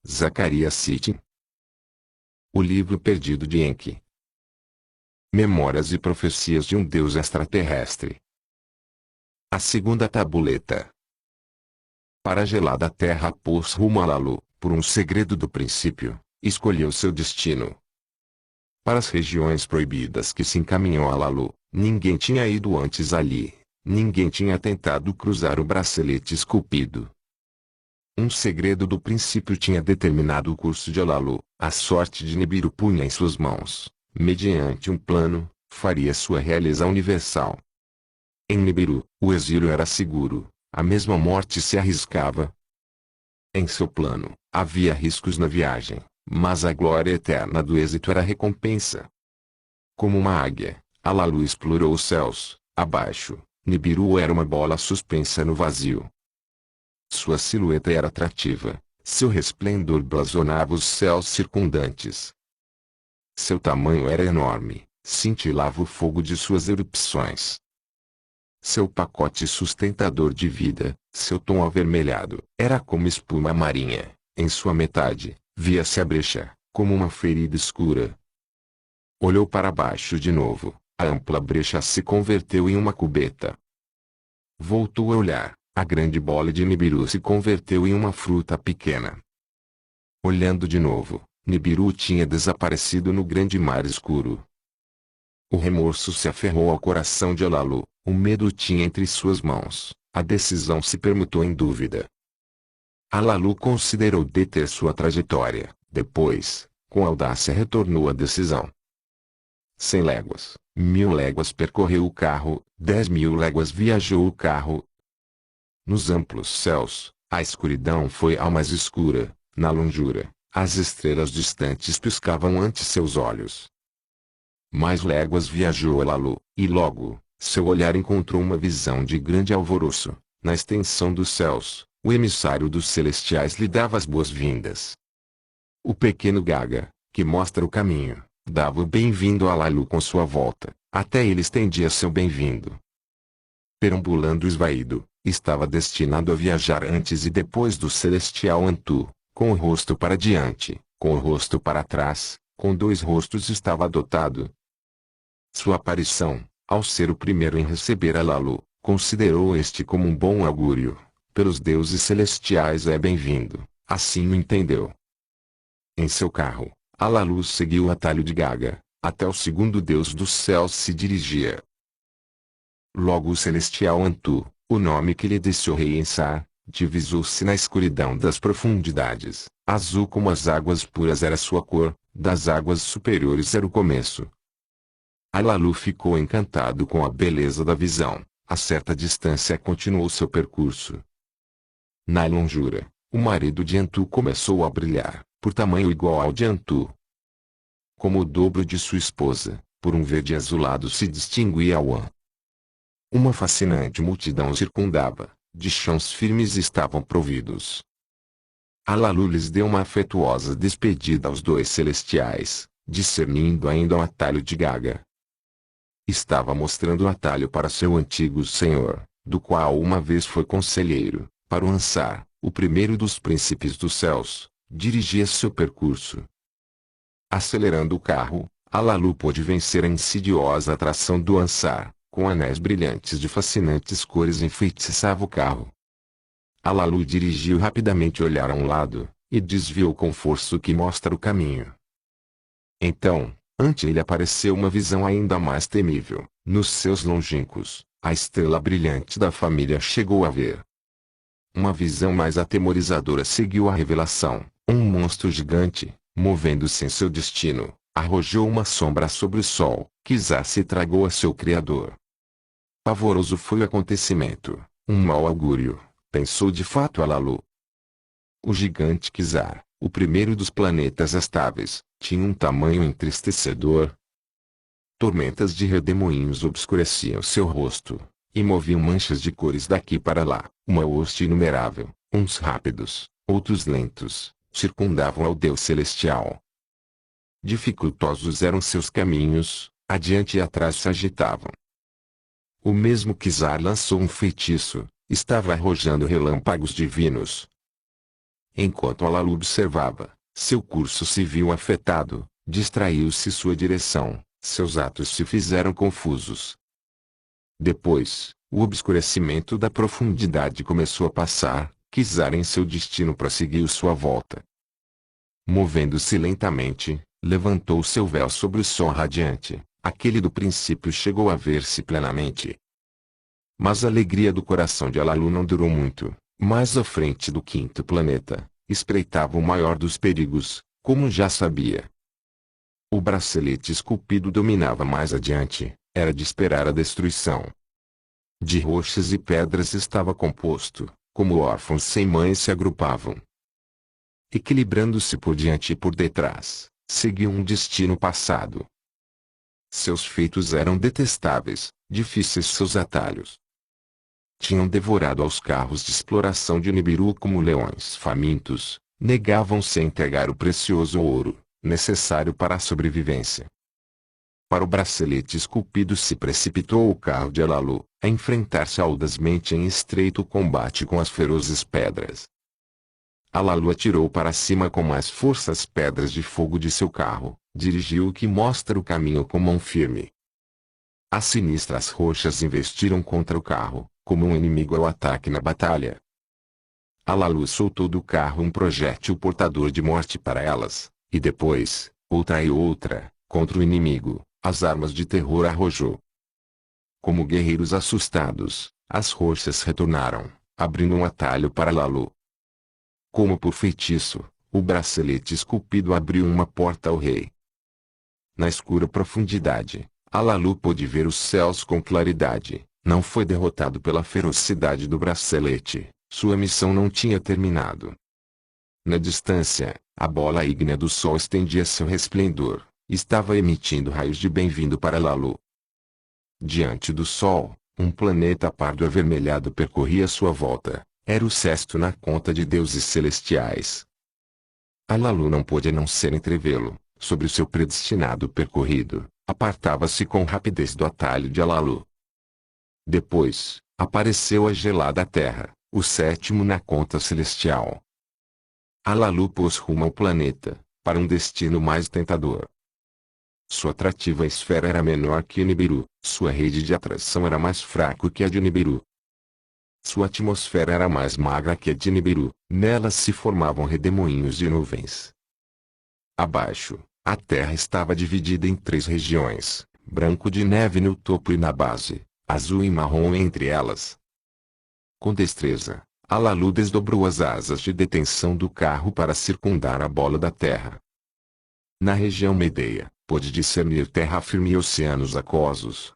Zacarias Sitchin. O livro perdido de Enki. Memórias e profecias de um Deus extraterrestre. A segunda tabuleta. Para a gelada terra pôs rumo a Lalu, por um segredo do princípio, escolheu seu destino. Para as regiões proibidas que se encaminhou a Lalu, ninguém tinha ido antes ali, ninguém tinha tentado cruzar o bracelete esculpido. Um segredo do princípio tinha determinado o curso de Lalu, a sorte de Nibiru punha em suas mãos, mediante um plano, faria sua realização universal. Em Nibiru, o exílio era seguro, a mesma morte se arriscava. Em seu plano, havia riscos na viagem, mas a glória eterna do êxito era a recompensa. Como uma águia, a Lalu explorou os céus, abaixo, Nibiru era uma bola suspensa no vazio. Sua silhueta era atrativa, seu resplendor blasonava os céus circundantes. Seu tamanho era enorme, cintilava o fogo de suas erupções. Seu pacote sustentador de vida, seu tom avermelhado, era como espuma marinha. Em sua metade, via-se a brecha, como uma ferida escura. Olhou para baixo de novo, a ampla brecha se converteu em uma cubeta. Voltou a olhar, a grande bola de Nibiru se converteu em uma fruta pequena. Olhando de novo, Nibiru tinha desaparecido no grande mar escuro. O remorso se aferrou ao coração de Lalu, o medo tinha entre suas mãos, a decisão se permutou em dúvida. Lalu considerou deter sua trajetória, depois, com audácia retornou à decisão. 100 léguas, 1000 léguas percorreu o carro, 10.000 léguas viajou o carro. Nos amplos céus, a escuridão foi ao mais escura, na longura, as estrelas distantes piscavam ante seus olhos. Mais léguas viajou Lalu, e logo, seu olhar encontrou uma visão de grande alvoroço. Na extensão dos céus, o emissário dos celestiais lhe dava as boas-vindas. O pequeno Gaga, que mostra o caminho, dava o bem-vindo a Lalu com sua volta, até ele estendia seu bem-vindo. Perambulando esvaído, estava destinado a viajar antes e depois do celestial Antu, com o rosto para diante, com o rosto para trás, com dois rostos estava dotado. Sua aparição, ao ser o primeiro em receber a Lalu, considerou este como um bom augúrio, pelos deuses celestiais é bem-vindo, assim o entendeu. Em seu carro, a Lalu seguiu o atalho de Gaga, até o segundo deus dos céus se dirigia. Logo o celestial Antu, o nome que lhe disse o rei Ensar, divisou-se na escuridão das profundidades, azul como as águas puras era sua cor, das águas superiores era o começo. Lalu ficou encantado com a beleza da visão, a certa distância continuou seu percurso. Na longura, o marido de Antu começou a brilhar, por tamanho igual ao de Antu. Como o dobro de sua esposa, por um verde azulado se distinguia Wan. Uma fascinante multidão o circundava, de chãos firmes estavam providos. Lalu lhes deu uma afetuosa despedida aos dois celestiais, discernindo ainda o atalho de Gaga. Estava mostrando o atalho para seu antigo senhor, do qual uma vez foi conselheiro, para o Ansar, o primeiro dos príncipes dos céus, dirigia seu percurso. Acelerando o carro, Lalu pôde vencer a insidiosa atração do Ansar, com anéis brilhantes de fascinantes cores enfeitiçava o carro. Lalu dirigiu rapidamente o olhar a um lado, e desviou com força o que mostra o caminho. Então, ante ele apareceu uma visão ainda mais temível. Nos seus longínquos, a estrela brilhante da família chegou a ver. Uma visão mais atemorizadora seguiu a revelação. Um monstro gigante, movendo-se em seu destino, arrojou uma sombra sobre o sol, quizás se tragou a seu criador. Pavoroso foi o acontecimento, um mau augúrio, pensou de fato Lalu. O gigante Kizar, o primeiro dos planetas estáveis, tinha um tamanho entristecedor. Tormentas de redemoinhos obscureciam seu rosto, e moviam manchas de cores daqui para lá. Uma hoste inumerável, uns rápidos, outros lentos, circundavam ao Deus celestial. Dificultosos eram seus caminhos, adiante e atrás se agitavam. O mesmo Kizar lançou um feitiço, estava arrojando relâmpagos divinos. Enquanto Alalu observava, seu curso se viu afetado, distraiu-se sua direção, seus atos se fizeram confusos. Depois, o obscurecimento da profundidade começou a passar, Kizaru em seu destino prosseguiu sua volta. Movendo-se lentamente, levantou seu véu sobre o sol radiante, aquele do princípio chegou a ver-se plenamente. Mas a alegria do coração de Alalu não durou muito. Mais à frente do quinto planeta, espreitava o maior dos perigos, como já sabia. O bracelete esculpido dominava mais adiante, era de esperar a destruição. De rochas e pedras estava composto, como órfãos sem mãe se agrupavam. Equilibrando-se por diante e por detrás, seguiu um destino passado. Seus feitos eram detestáveis, difíceis seus atalhos. Tinham devorado aos carros de exploração de Nibiru como leões famintos, negavam-se a entregar o precioso ouro, necessário para a sobrevivência. Para o bracelete esculpido se precipitou o carro de Alalu, a enfrentar-se audazmente em estreito combate com as ferozes pedras. Alalu atirou para cima com mais força as pedras de fogo de seu carro, dirigiu o que mostra o caminho com mão firme. As sinistras rochas investiram contra o carro, como um inimigo ao ataque na batalha. Alalu soltou do carro um projétil portador de morte para elas, e depois, outra e outra, contra o inimigo, as armas de terror arrojou. Como guerreiros assustados, as rochas retornaram, abrindo um atalho para Alalu. Como por feitiço, o bracelete esculpido abriu uma porta ao rei. Na escura profundidade, Alalu pôde ver os céus com claridade. Não foi derrotado pela ferocidade do bracelete, sua missão não tinha terminado. Na distância, a bola ígnea do sol estendia seu resplendor, estava emitindo raios de bem-vindo para Alalu. Diante do sol, um planeta pardo avermelhado percorria sua volta, era o sexto na conta de deuses celestiais. Alalu não pôde a não ser entrevê-lo, sobre o seu predestinado percorrido, apartava-se com rapidez do atalho de Alalu. Depois, apareceu a gelada terra, o sétimo na conta celestial. Alalu pôs rumo ao planeta, para um destino mais tentador. Sua atrativa esfera era menor que Nibiru, sua rede de atração era mais fraca que a de Nibiru. Sua atmosfera era mais magra que a de Nibiru, nela se formavam redemoinhos de nuvens. Abaixo, a terra estava dividida em 3 regiões, branco de neve no topo e na base, azul e marrom entre elas. Com destreza, Alalu desdobrou as asas de detenção do carro para circundar a bola da terra. Na região Medeia, pôde discernir terra firme e oceanos aquosos.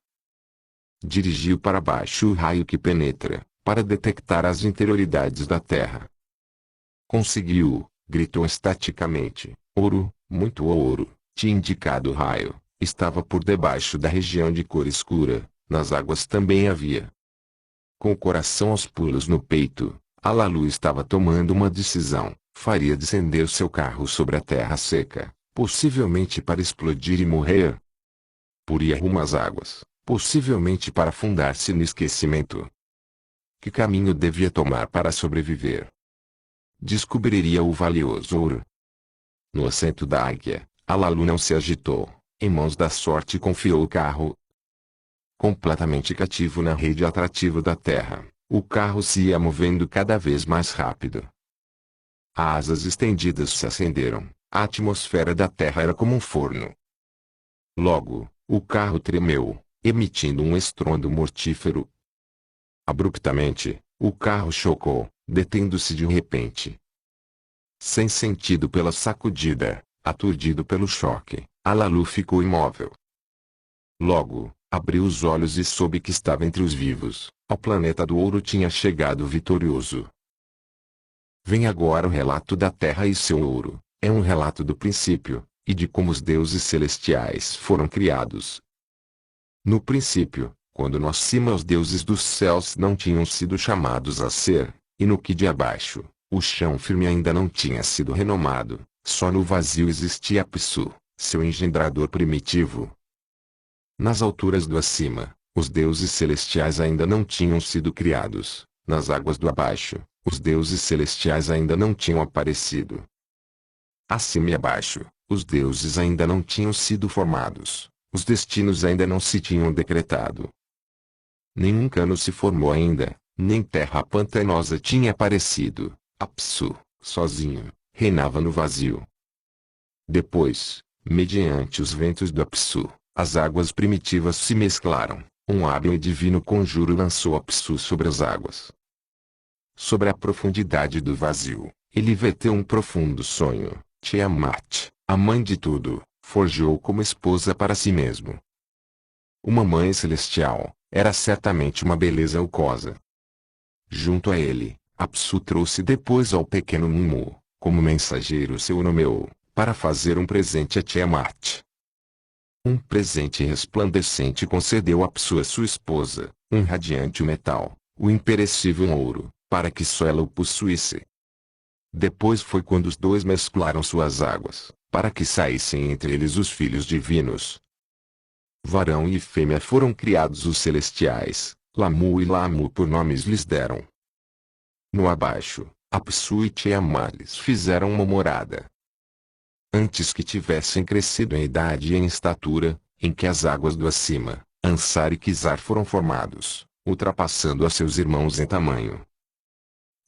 Dirigiu para baixo o raio que penetra, para detectar as interioridades da terra. Conseguiu, gritou estaticamente, ouro, muito ouro, tinha indicado o raio, estava por debaixo da região de cor escura. Nas águas também havia. Com o coração aos pulos no peito, Alalu estava tomando uma decisão, faria descender seu carro sobre a terra seca, possivelmente para explodir e morrer. Poria rumo às águas, possivelmente para afundar-se no esquecimento. Que caminho devia tomar para sobreviver? Descobriria o valioso ouro. No assento da águia, Alalu não se agitou, em mãos da sorte confiou o carro. Completamente cativo na rede atrativa da terra, o carro se ia movendo cada vez mais rápido. As asas estendidas se acenderam, a atmosfera da terra era como um forno. Logo, o carro tremeu, emitindo um estrondo mortífero. Abruptamente, o carro chocou, detendo-se de repente. Sem sentido pela sacudida, aturdido pelo choque, Alalu ficou imóvel. Logo, abriu os olhos e soube que estava entre os vivos. Ao planeta do ouro tinha chegado vitorioso. Vem agora o relato da terra e seu ouro. É um relato do princípio, e de como os deuses celestiais foram criados. No princípio, quando no cima os deuses dos céus não tinham sido chamados a ser, e no que de abaixo, o chão firme ainda não tinha sido renomado, só no vazio existia Apsu, seu engendrador primitivo. Nas alturas do acima, os deuses celestiais ainda não tinham sido criados, nas águas do abaixo, os deuses celestiais ainda não tinham aparecido. Acima e abaixo, os deuses ainda não tinham sido formados, os destinos ainda não se tinham decretado. Nenhum cano se formou ainda, nem terra pantanosa tinha aparecido. Apsu, sozinho, reinava no vazio. Depois, mediante os ventos do Apsu, as águas primitivas se mesclaram. Um hábil e divino conjuro lançou Apsu sobre as águas. Sobre a profundidade do vazio, ele verteu um profundo sonho. Tiamat, a mãe de tudo, forjou como esposa para si mesmo. Uma mãe celestial, era certamente uma beleza alcosa. Junto a ele, Apsu trouxe depois ao pequeno Mumu, como mensageiro seu nomeou, para fazer um presente a Tiamat. Um presente resplandecente concedeu Apsu a sua esposa, um radiante metal, o imperecível ouro, para que só ela o possuísse. Depois foi quando os dois mesclaram suas águas, para que saíssem entre eles os filhos divinos. Varão e fêmea foram criados os celestiais, Lamu e Lamu por nomes lhes deram. No abaixo, Apsu e Tiamat lhes fizeram uma morada. Antes que tivessem crescido em idade e em estatura, em que as águas do acima, Ansar e Kizar foram formados, ultrapassando a seus irmãos em tamanho.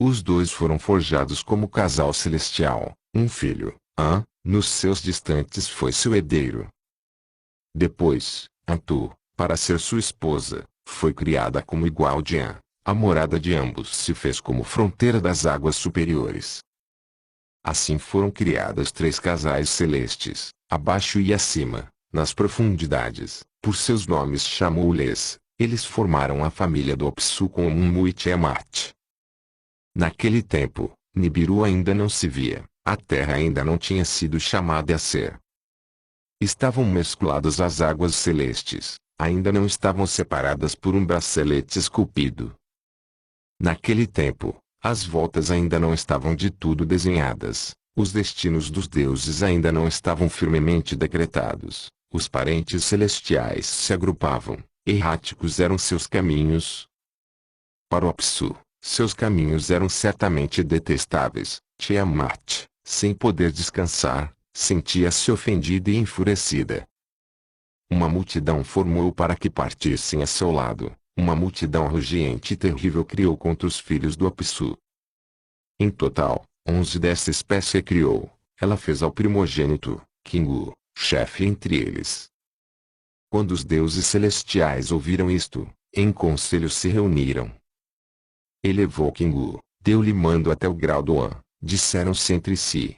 Os dois foram forjados como casal celestial, um filho, nos seus distantes foi seu herdeiro. Depois, Antu, para ser sua esposa, foi criada como igual de An. A morada de ambos se fez como fronteira das águas superiores. Assim foram criadas três casais celestes, abaixo e acima, nas profundidades, por seus nomes chamou-lhes, eles formaram a família do Apsu com Mumu e Tiamat. Naquele tempo, Nibiru ainda não se via, a terra ainda não tinha sido chamada a ser. Estavam mescladas as águas celestes, ainda não estavam separadas por um bracelete esculpido. Naquele tempo, as voltas ainda não estavam de tudo desenhadas, os destinos dos deuses ainda não estavam firmemente decretados, os parentes celestiais se agrupavam, erráticos eram seus caminhos. Para o Apsu, seus caminhos eram certamente detestáveis. Tiamat, sem poder descansar, sentia-se ofendida e enfurecida. Uma multidão formou para que partissem a seu lado. Uma multidão rugiente e terrível criou contra os filhos do Apsu. Em total, 11 dessa espécie criou. Ela fez ao primogênito, Kingu, chefe entre eles. Quando os deuses celestiais ouviram isto, em conselho se reuniram. Elevou Kingu, deu-lhe mando até o grau do An, disseram-se entre si.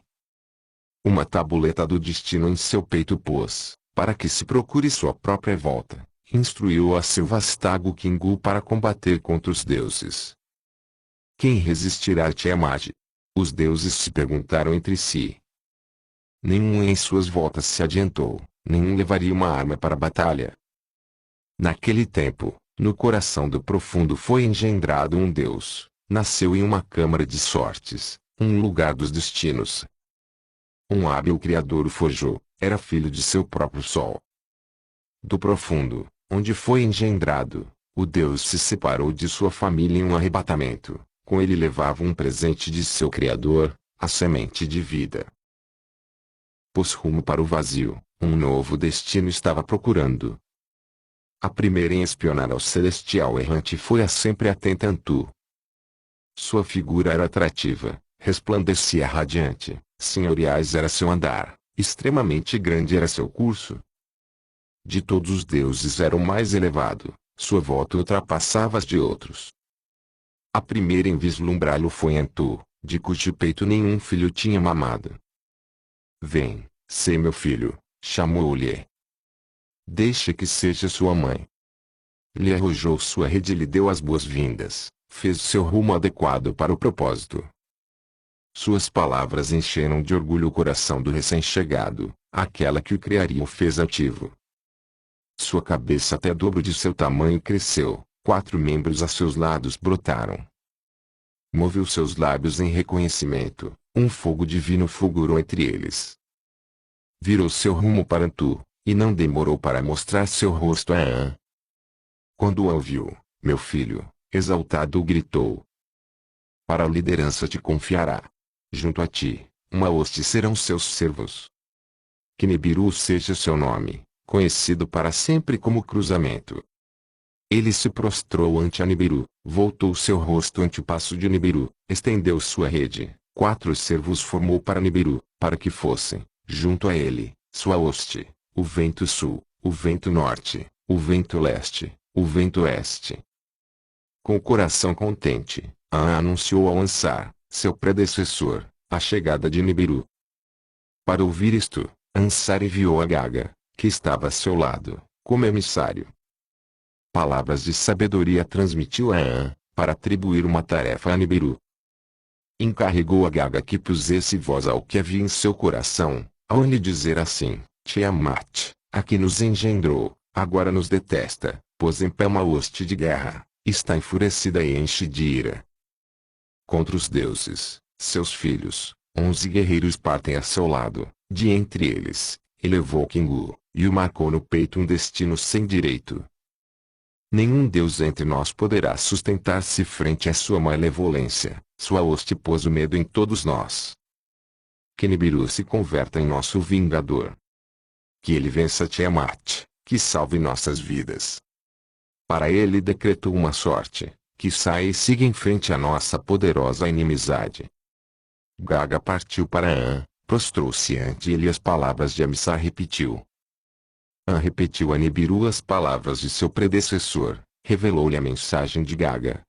Uma tabuleta do destino em seu peito pôs, para que se procure sua própria volta. Instruiu a seu vastago Kingu para combater contra os deuses. Quem resistirá a Tiamat? Os deuses se perguntaram entre si. Nenhum em suas voltas se adiantou, nenhum levaria uma arma para a batalha. Naquele tempo, no coração do profundo foi engendrado um deus, nasceu em uma câmara de sortes, um lugar dos destinos. Um hábil criador o forjou, era filho de seu próprio sol. Do profundo, onde foi engendrado, o Deus se separou de sua família em um arrebatamento, com ele levava um presente de seu Criador, a semente de vida. Pôs rumo para o vazio, um novo destino estava procurando. A primeira em espionar ao celestial errante foi a sempre atenta Antu. Sua figura era atrativa, resplandecia radiante, senhoriais era seu andar, extremamente grande era seu curso. De todos os deuses era o mais elevado, sua volta ultrapassava as de outros. A primeira em vislumbrá-lo foi Antu, de cujo peito nenhum filho tinha mamado. Vem, sê meu filho, chamou-lhe. Deixe que seja sua mãe. Lhe arrojou sua rede e lhe deu as boas-vindas, fez seu rumo adequado para o propósito. Suas palavras encheram de orgulho o coração do recém-chegado, aquela que o criaria o fez altivo. Sua cabeça até dobro de seu tamanho cresceu, 4 membros a seus lados brotaram. Moveu seus lábios em reconhecimento, um fogo divino fulgurou entre eles. Virou seu rumo para Antu, e não demorou para mostrar seu rosto a An. Quando An viu, meu filho, exaltado gritou, para a liderança te confiará. Junto a ti, uma hoste serão seus servos. Que Nibiru seja seu nome, conhecido para sempre como cruzamento. Ele se prostrou ante a Nibiru, voltou seu rosto ante o passo de Nibiru, estendeu sua rede, 4 servos formou para Nibiru, para que fossem, junto a ele, sua hoste, o vento sul, o vento norte, o vento leste, o vento oeste. Com o coração contente, An anunciou ao Ansar, seu predecessor, a chegada de Nibiru. Para ouvir isto, Ansar enviou a Gaga, que estava a seu lado, como emissário. Palavras de sabedoria transmitiu a An, para atribuir uma tarefa a Nibiru. Encarregou a Gaga que pusesse voz ao que havia em seu coração, ao lhe dizer assim: Tiamat, a que nos engendrou, agora nos detesta, pôs em pé uma hoste de guerra, está enfurecida e enche de ira. Contra os deuses, seus filhos, 11 guerreiros partem a seu lado, de entre eles, elevou Kingu, e o marcou no peito um destino sem direito. Nenhum deus entre nós poderá sustentar-se frente à sua malevolência, sua hoste pôs o medo em todos nós. Que Nibiru se converta em nosso vingador. Que ele vença Tiamat, que salve nossas vidas. Para ele decretou uma sorte, que saia e siga em frente a nossa poderosa inimizade. Gaga partiu para An, prostrou-se ante ele e as palavras de Amissar repetiu. An repetiu a Nibiru as palavras de seu predecessor, revelou-lhe a mensagem de Gaga.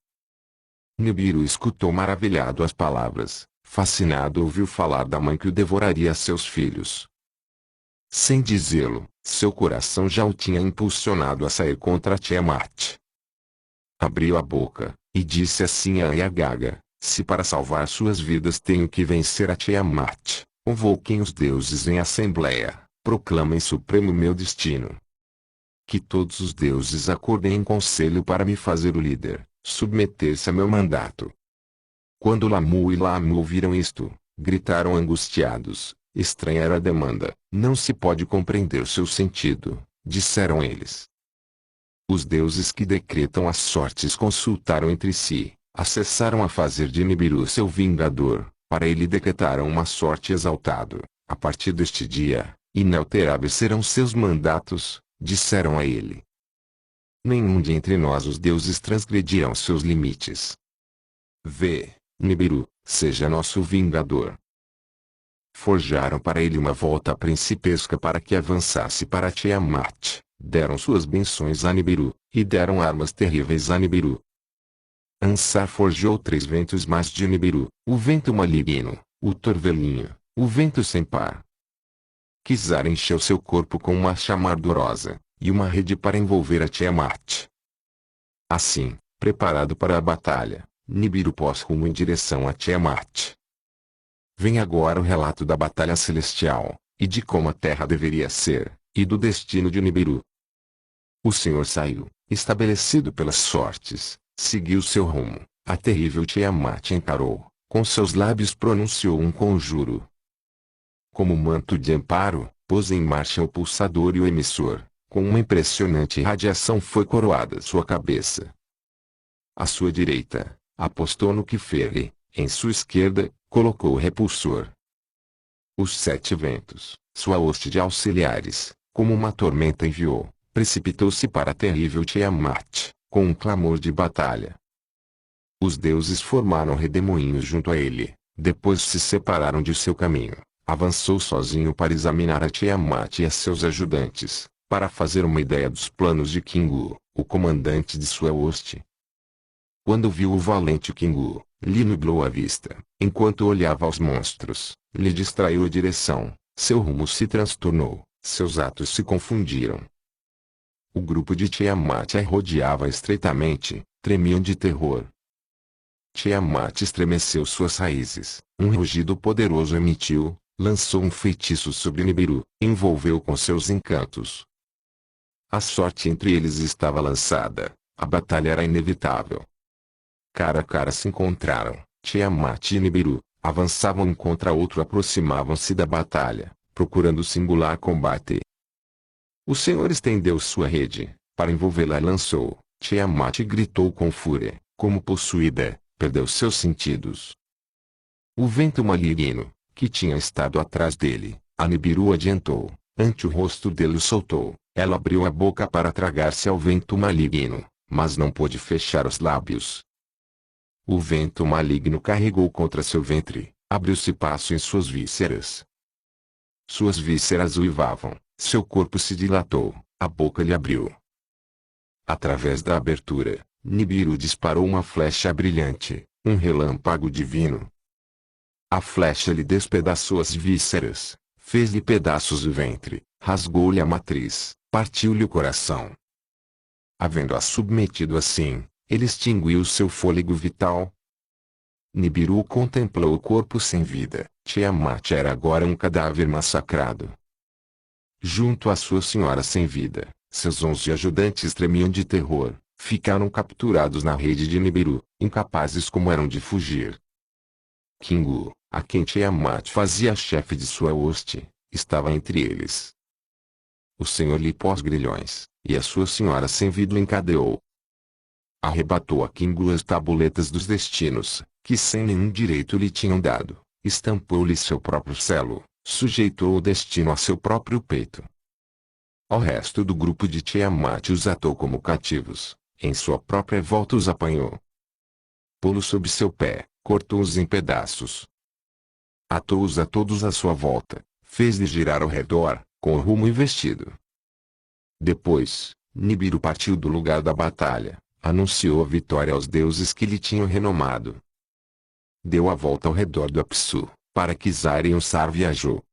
Nibiru escutou maravilhado as palavras, fascinado ouviu falar da mãe que o devoraria a seus filhos. Sem dizê-lo, seu coração já o tinha impulsionado a sair contra Tiamat. Abriu a boca, e disse assim a An e a Gaga, se para salvar suas vidas tenho que vencer a Tiamat, convoquem os deuses em assembleia. Proclamem supremo meu destino. Que todos os deuses acordem em conselho para me fazer o líder, submeter-se a meu mandato. Quando Lamu e Lamu ouviram isto, gritaram angustiados, estranha era a demanda, não se pode compreender seu sentido, disseram eles. Os deuses que decretam as sortes consultaram entre si, acessaram a fazer de Nibiru seu vingador, para ele decretaram uma sorte exaltado, a partir deste dia. Inalteráveis serão seus mandatos, disseram a ele. Nenhum de entre nós os deuses transgredirão seus limites. Vê, Nibiru, seja nosso vingador. Forjaram para ele uma volta principesca para que avançasse para Tiamat, deram suas benções a Nibiru, e deram armas terríveis a Nibiru. Ansar forjou 3 ventos mais de Nibiru, o vento maligno, o torvelinho, o vento sem par. Kizar encheu seu corpo com uma chama ardorosa, e uma rede para envolver a Tiamat. Assim, preparado para a batalha, Nibiru pôs rumo em direção a Tiamat. Vem agora o relato da batalha celestial, e de como a terra deveria ser, e do destino de Nibiru. O Senhor saiu, estabelecido pelas sortes, seguiu seu rumo, a terrível Tiamat encarou, com seus lábios pronunciou um conjuro. Como manto de amparo, pôs em marcha o pulsador e o emissor, com uma impressionante radiação foi coroada sua cabeça. À sua direita, apostou no Keferi, em sua esquerda, colocou o repulsor. Os 7 ventos, sua hoste de auxiliares, como uma tormenta enviou, precipitou-se para a terrível Tiamat, com um clamor de batalha. Os deuses formaram redemoinhos junto a ele, depois se separaram de seu caminho. Avançou sozinho para examinar a Tiamat e a seus ajudantes, para fazer uma ideia dos planos de Kingu, o comandante de sua hoste. Quando viu o valente Kingu, lhe nublou a vista, enquanto olhava aos monstros, lhe distraiu a direção, seu rumo se transtornou, seus atos se confundiram. O grupo de Tiamat a rodeava estreitamente, tremiam de terror. Tiamat estremeceu suas raízes, um rugido poderoso emitiu, lançou um feitiço sobre Nibiru, envolveu com seus encantos. A sorte entre eles estava lançada, a batalha era inevitável. Cara a cara se encontraram, Tiamat e Nibiru, avançavam um contra outro, aproximavam-se da batalha, procurando singular combate. O Senhor estendeu sua rede, para envolvê-la e lançou, Tiamat gritou com fúria, como possuída, perdeu seus sentidos. O vento maligno, que tinha estado atrás dele, a Nibiru adiantou, ante o rosto dele o soltou. Ela abriu a boca para tragar-se ao vento maligno, mas não pôde fechar os lábios. O vento maligno carregou contra seu ventre, abriu-se passo em suas vísceras. Suas vísceras uivavam, seu corpo se dilatou, a boca lhe abriu. Através da abertura, Nibiru disparou uma flecha brilhante, um relâmpago divino. A flecha lhe despedaçou as vísceras, fez-lhe pedaços o ventre, rasgou-lhe a matriz, partiu-lhe o coração. Havendo-a submetido assim, ele extinguiu seu fôlego vital. Nibiru contemplou o corpo sem vida. Tiamat era agora um cadáver massacrado. Junto à sua senhora sem vida, seus 11 ajudantes tremiam de terror, ficaram capturados na rede de Nibiru, incapazes como eram de fugir. Kingu, a quem Tiamat fazia chefe de sua hoste, estava entre eles. O senhor lhe pôs grilhões, e a sua senhora sem vida o encadeou. Arrebatou a Kingu as tabuletas dos destinos, que sem nenhum direito lhe tinham dado, estampou-lhe seu próprio selo, sujeitou o destino a seu próprio peito. Ao resto do grupo de Tiamat os atou como cativos, em sua própria volta os apanhou. Pô-los sob seu pé, cortou-os em pedaços. Atou-os a todos à sua volta, fez-lhes girar ao redor, com o rumo investido. Depois, Nibiru partiu do lugar da batalha, anunciou a vitória aos deuses que lhe tinham renomado. Deu a volta ao redor do Apsu, para que Zarian-Sar viajou.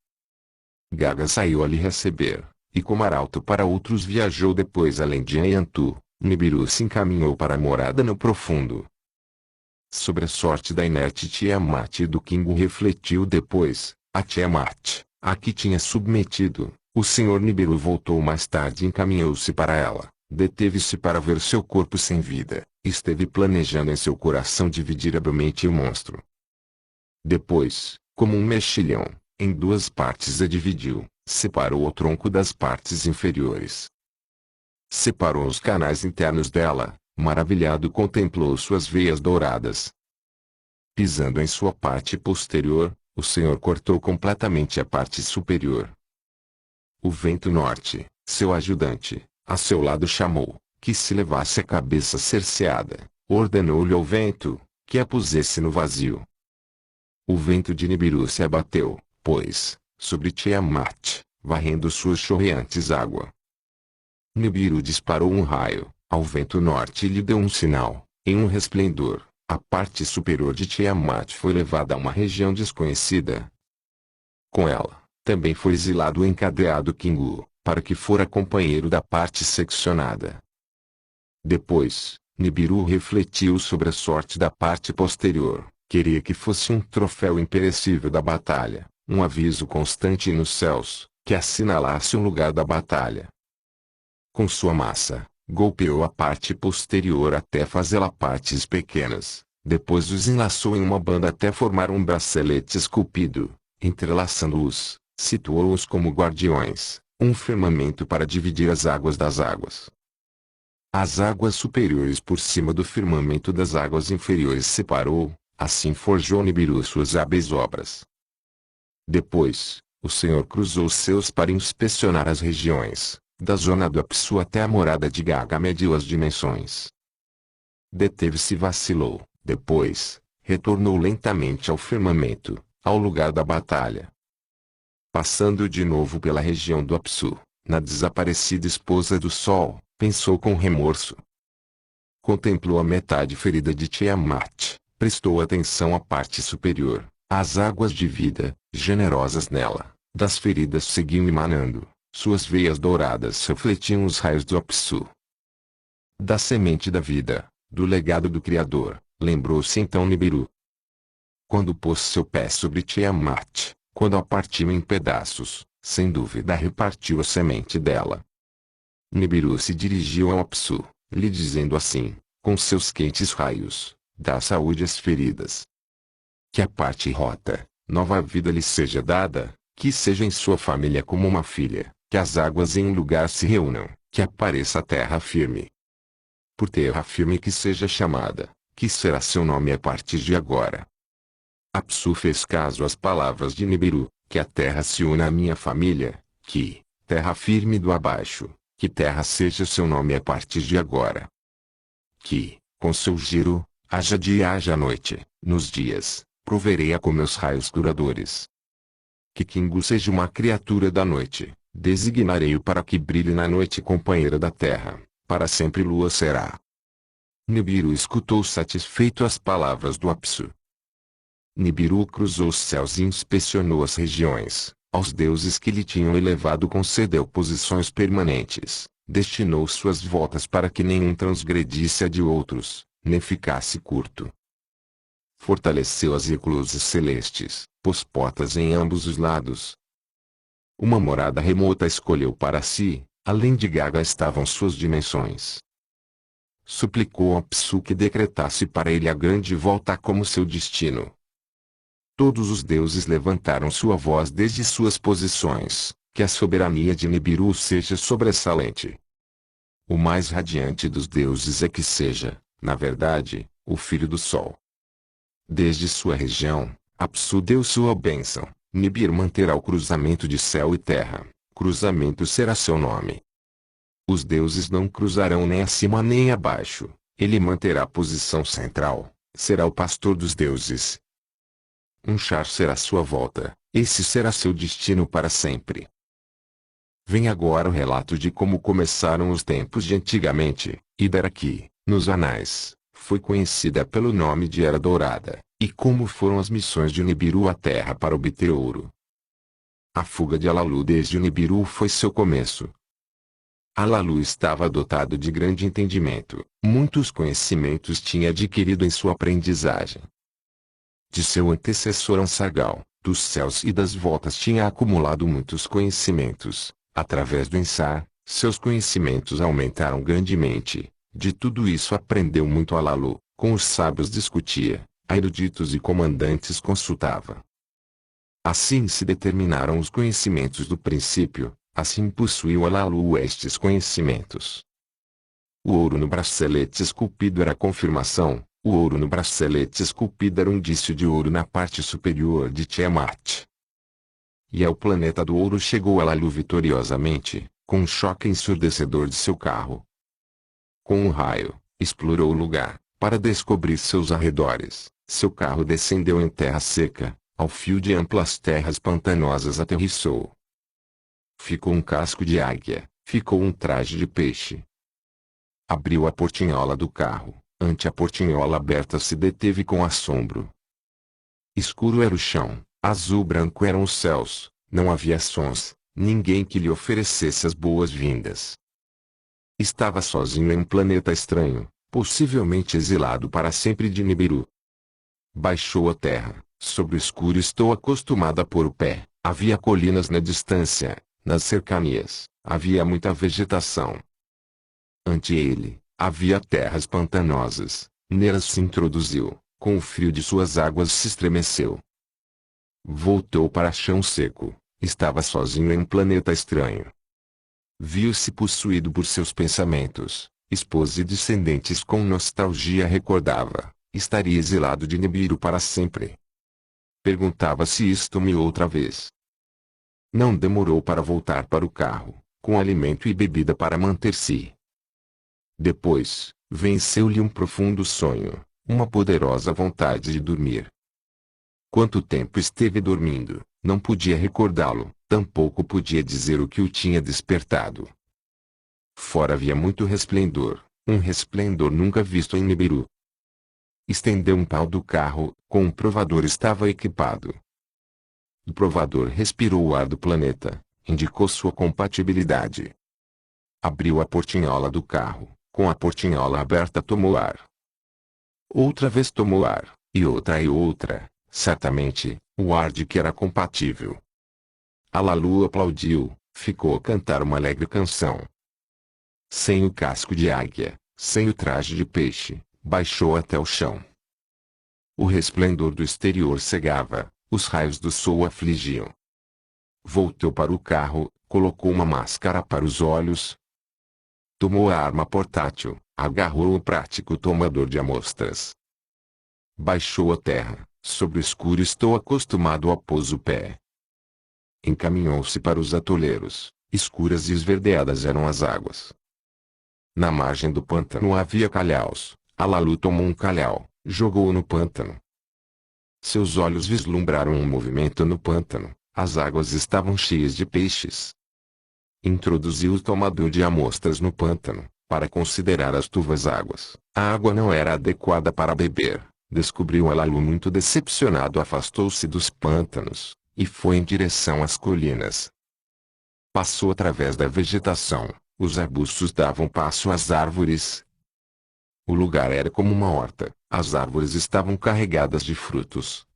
Gaga saiu a lhe receber, e como arauto para outros viajou depois além de Ayantu. Nibiru se encaminhou para a morada no profundo. Sobre a sorte da inerte Tiamat e do Kingu refletiu depois, a Tiamat, a que tinha submetido. O senhor Nibiru voltou mais tarde e encaminhou-se para ela, deteve-se para ver seu corpo sem vida, esteve planejando em seu coração dividir habilmente o monstro. Depois, como um mexilhão, em duas partes a dividiu, separou o tronco das partes inferiores. Separou os canais internos dela, maravilhado contemplou suas veias douradas. Pisando em sua parte posterior, o senhor cortou completamente a parte superior. O vento norte, seu ajudante, a seu lado chamou, que se levasse a cabeça cerceada, ordenou-lhe ao vento, que a pusesse no vazio. O vento de Nibiru se abateu, pois, sobre Tiamat, varrendo suas chorreantes água. Nibiru disparou um raio, ao vento norte e lhe deu um sinal, em um resplendor, a parte superior de Tiamat foi levada a uma região desconhecida. Com ela, também foi exilado o encadeado Kingu, para que fora companheiro da parte seccionada. Depois, Nibiru refletiu sobre a sorte da parte posterior, queria que fosse um troféu imperecível da batalha, um aviso constante nos céus, que assinalasse o lugar da batalha. Com sua massa, golpeou a parte posterior até fazê-la partes pequenas, depois os enlaçou em uma banda até formar um bracelete esculpido, entrelaçando-os, situou-os como guardiões, um firmamento para dividir as águas das águas. As águas superiores por cima do firmamento das águas inferiores separou, assim forjou Nibiru suas hábeis obras. Depois, o senhor cruzou os seus para inspecionar as regiões, da zona do Apsu até a morada de Gaga mediu as dimensões. Deteve-se e vacilou, depois, retornou lentamente ao firmamento, ao lugar da batalha. Passando de novo pela região do Apsu, na desaparecida esposa do sol, pensou com remorso. Contemplou a metade ferida de Tiamat, prestou atenção à parte superior, às águas de vida, generosas nela, das feridas seguiam emanando, suas veias douradas refletiam os raios do Apsu. Da semente da vida, do legado do Criador, lembrou-se então Nibiru. Quando pôs seu pé sobre Tiamat, quando a partiu em pedaços, sem dúvida repartiu a semente dela. Nibiru se dirigiu ao Apsu, lhe dizendo assim, com seus quentes raios, dá saúde às feridas. Que a parte rota, nova vida lhe seja dada, que seja em sua família como uma filha, que as águas em um lugar se reúnam, que apareça a terra firme. Por terra firme que seja chamada, que será seu nome a partir de agora. Apsu fez caso às palavras de Nibiru, que a terra se una à minha família, que, terra firme do abaixo, que terra seja seu nome a partir de agora. Que, com seu giro, haja dia e haja noite, nos dias, proverei-a com meus raios curadores. Que Kingu seja uma criatura da noite, designarei-o para que brilhe na noite companheira da terra, para sempre lua será. Nibiru escutou satisfeito as palavras do Apsu. Nibiru cruzou os céus e inspecionou as regiões, aos deuses que lhe tinham elevado concedeu posições permanentes, destinou suas voltas para que nenhum transgredisse a de outros, nem ficasse curto. Fortaleceu as ecloses celestes, pôs portas em ambos os lados. Uma morada remota escolheu para si, além de Gaga estavam suas dimensões. Suplicou a Apsu que decretasse para ele a grande volta como seu destino. Todos os deuses levantaram sua voz desde suas posições, que a soberania de Nibiru seja sobressalente. O mais radiante dos deuses é que seja, na verdade, o filho do sol. Desde sua região, Apsu deu sua bênção, Nibiru manterá o cruzamento de céu e terra, cruzamento será seu nome. Os deuses não cruzarão nem acima nem abaixo, ele manterá a posição central, será o pastor dos deuses. Um char será sua volta, esse será seu destino para sempre. Vem agora o relato de como começaram os tempos de antigamente, Idara que, nos anais, foi conhecida pelo nome de Era Dourada, e como foram as missões de Nibiru à Terra para obter ouro. A fuga de Alalu desde o Nibiru foi seu começo. Alalu estava dotado de grande entendimento, muitos conhecimentos tinha adquirido em sua aprendizagem. De seu antecessor Ansagal, dos céus e das voltas tinha acumulado muitos conhecimentos, através do Ensar, seus conhecimentos aumentaram grandemente, de tudo isso aprendeu muito Alalu, com os sábios discutia, a eruditos e comandantes consultava. Assim se determinaram os conhecimentos do princípio, assim possuiu Alalu estes conhecimentos. O ouro no bracelete esculpido era a confirmação. O ouro no bracelete esculpido era um indício de ouro na parte superior de Tiamat. E ao planeta do ouro chegou Alalu vitoriosamente, com um choque ensurdecedor de seu carro. Com um raio, explorou o lugar, para descobrir seus arredores. Seu carro descendeu em terra seca, ao fio de amplas terras pantanosas aterrissou. Ficou um casco de águia, ficou um traje de peixe. Abriu a portinhola do carro. Ante a portinhola aberta se deteve com assombro. Escuro era o chão, azul-branco eram os céus, não havia sons, ninguém que lhe oferecesse as boas-vindas. Estava sozinho em um planeta estranho, possivelmente exilado para sempre de Nibiru. Baixou a terra, sobre o escuro estou acostumado a pôr o pé, havia colinas na distância, nas cercanias, havia muita vegetação. Ante ele, havia terras pantanosas, nelas se introduziu, com o frio de suas águas se estremeceu. Voltou para chão seco, estava sozinho em um planeta estranho. Viu-se possuído por seus pensamentos, esposa e descendentes com nostalgia recordava, estaria exilado de Nibiru para sempre. Perguntava se isto-me outra vez. Não demorou para voltar para o carro, com alimento e bebida para manter-se. Depois, venceu-lhe um profundo sonho, uma poderosa vontade de dormir. Quanto tempo esteve dormindo, não podia recordá-lo, tampouco podia dizer o que o tinha despertado. Fora havia muito resplendor, um resplendor nunca visto em Nibiru. Estendeu um pau do carro, com um provador estava equipado. O provador respirou o ar do planeta, indicou sua compatibilidade. Abriu a portinhola do carro. Com a portinhola aberta tomou ar. Outra vez tomou ar, e outra, certamente, o ar de que era compatível. Alalu aplaudiu, ficou a cantar uma alegre canção. Sem o casco de águia, sem o traje de peixe, baixou até o chão. O resplendor do exterior cegava, os raios do sol afligiam. Voltou para o carro, colocou uma máscara para os olhos, tomou a arma portátil, agarrou o prático tomador de amostras. baixou a terra. Sobre o escuro estou acostumado a pôs o pé. Encaminhou-se para os atoleiros. Escuras e esverdeadas eram as águas. Na margem do pântano havia calhaus. Alalu tomou um calhau, jogou-o no pântano. Seus olhos vislumbraram um movimento no pântano. As águas estavam cheias de peixes. Introduziu o tomador de amostras no pântano, para considerar as turvas águas. A água não era adequada para beber. Descobriu Alalu muito decepcionado. Afastou-se dos pântanos, e foi em direção às colinas. Passou através da vegetação. Os arbustos davam passo às árvores. O lugar era como uma horta. As árvores estavam carregadas de frutos.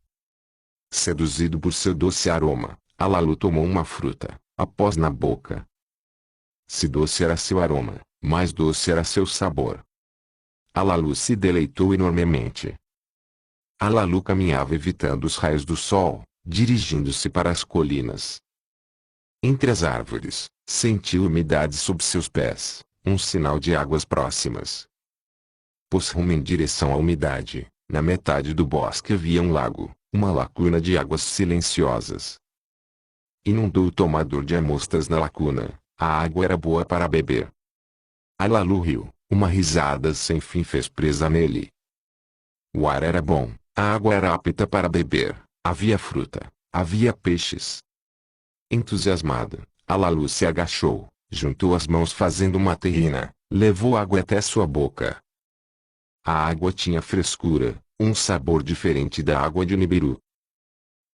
Seduzido por seu doce aroma, Alalu tomou uma fruta, após na boca. Se doce era seu aroma, mais doce era seu sabor. Alalu se deleitou enormemente. Alalu caminhava evitando os raios do sol, dirigindo-se para as colinas. Entre as árvores, sentiu umidade sob seus pés, um sinal de águas próximas. Pôs rumo em direção à umidade. Na metade do bosque havia um lago, uma lacuna de águas silenciosas. Inundou o tomador de amostras na lacuna. A água era boa para beber. Alalu riu. Uma risada sem fim fez presa nele. O ar era bom, a água era apta para beber, havia fruta, havia peixes. Entusiasmado, Alalu se agachou, juntou as mãos fazendo uma terrina, levou água até sua boca. A água tinha frescura, um sabor diferente da água de Nibiru.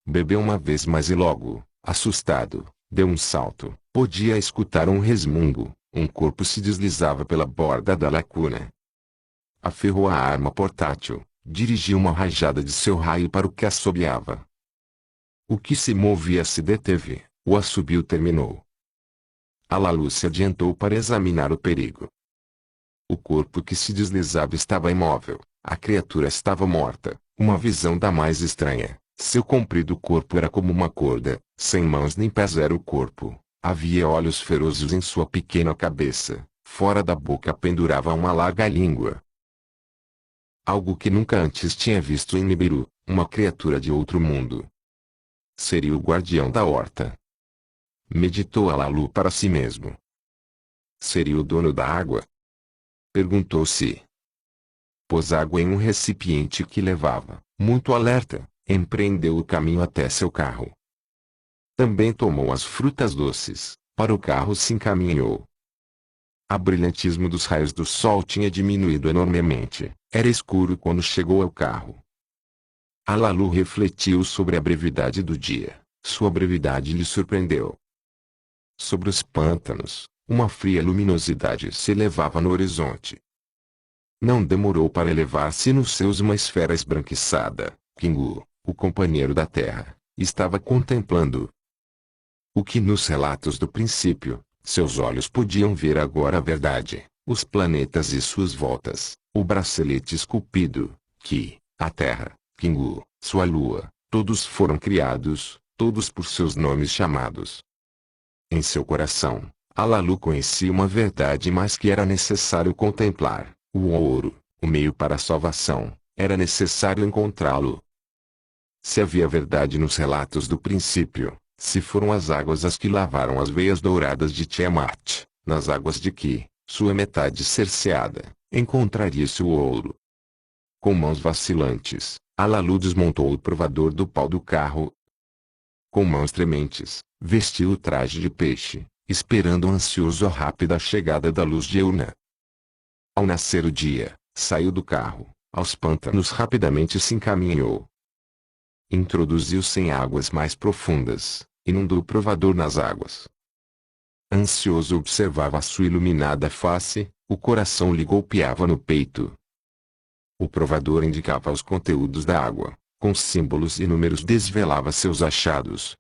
Bebeu uma vez mais e logo, assustado, deu um salto. Podia escutar um resmungo, um corpo se deslizava pela borda da lacuna. Aferrou a arma portátil, dirigiu uma rajada de seu raio para o que assobiava. O que se movia se deteve, o assobio terminou. Alalu se adiantou para examinar o perigo. O corpo que se deslizava estava imóvel, a criatura estava morta, uma visão da mais estranha. Seu comprido corpo era como uma corda, sem mãos nem pés era o corpo. Havia olhos ferozes em sua pequena cabeça, fora da boca pendurava uma larga língua. Algo que nunca antes tinha visto em Nibiru, uma criatura de outro mundo. Seria o guardião da horta. Meditou Alalu para si mesmo. Seria o dono da água? Perguntou-se. Pôs água em um recipiente que levava, muito alerta, empreendeu o caminho até seu carro. Também tomou as frutas doces, para o carro se encaminhou. A brilhantismo dos raios do sol tinha diminuído enormemente, era escuro quando chegou ao carro. Alalu refletiu sobre a brevidade do dia, sua brevidade lhe surpreendeu. Sobre os pântanos, uma fria luminosidade se elevava no horizonte. Não demorou para elevar-se nos céus uma esfera esbranquiçada. Kingu, o companheiro da Terra, estava contemplando. O que nos relatos do princípio, seus olhos podiam ver agora a verdade, os planetas e suas voltas, o bracelete esculpido, que, a Terra, Kingu, sua lua, todos foram criados, todos por seus nomes chamados. Em seu coração, Alalu conhecia uma verdade mais que era necessário contemplar, o ouro, o meio para a salvação, era necessário encontrá-lo. Se havia verdade nos relatos do princípio, se foram as águas as que lavaram as veias douradas de Tiamat, nas águas de que, sua metade cerceada, encontraria-se o ouro. Com mãos vacilantes, Alalu desmontou o provador do pau do carro. Com mãos trementes, vestiu o traje de peixe, esperando ansioso a rápida chegada da luz diurna. Ao nascer o dia, saiu do carro, aos pântanos rapidamente se encaminhou. Introduziu-se em águas mais profundas, inundou o provador nas águas. Ansioso observava a sua iluminada face, o coração lhe golpeava no peito. O provador indicava os conteúdos da água, com símbolos e números desvelava seus achados.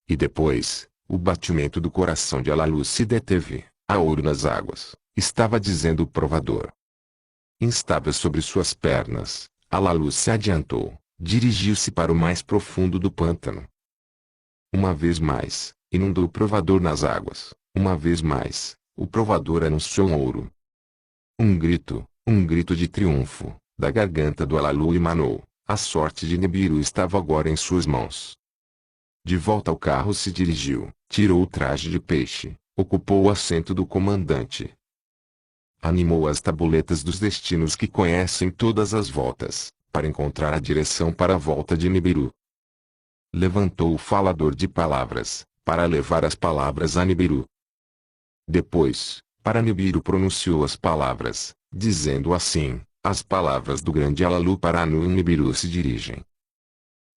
E depois, o batimento do coração de Alalu se deteve, há ouro nas águas, estava dizendo o provador. Instável sobre suas pernas, Alalu se adiantou, dirigiu-se para o mais profundo do pântano. Uma vez mais, inundou o provador nas águas, uma vez mais, o provador anunciou um ouro. Um grito de triunfo, Da garganta do Alalu emanou. A sorte de Nibiru estava agora em suas mãos. De volta ao carro se dirigiu, tirou o traje de peixe, ocupou o assento do comandante. Animou as tabuletas dos destinos que conhecem todas as voltas, para encontrar a direção para a volta de Nibiru. Levantou o falador de palavras, para levar as palavras a Nibiru. Depois, para Nibiru pronunciou as palavras, dizendo assim: as palavras do grande Alalu para Anu e Nibiru se dirigem.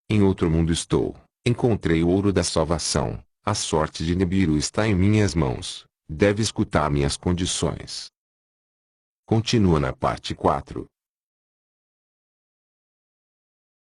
Em outro mundo estou, encontrei o ouro da salvação, a sorte de Nibiru está em minhas mãos, deve escutar minhas condições. Continua na parte 4.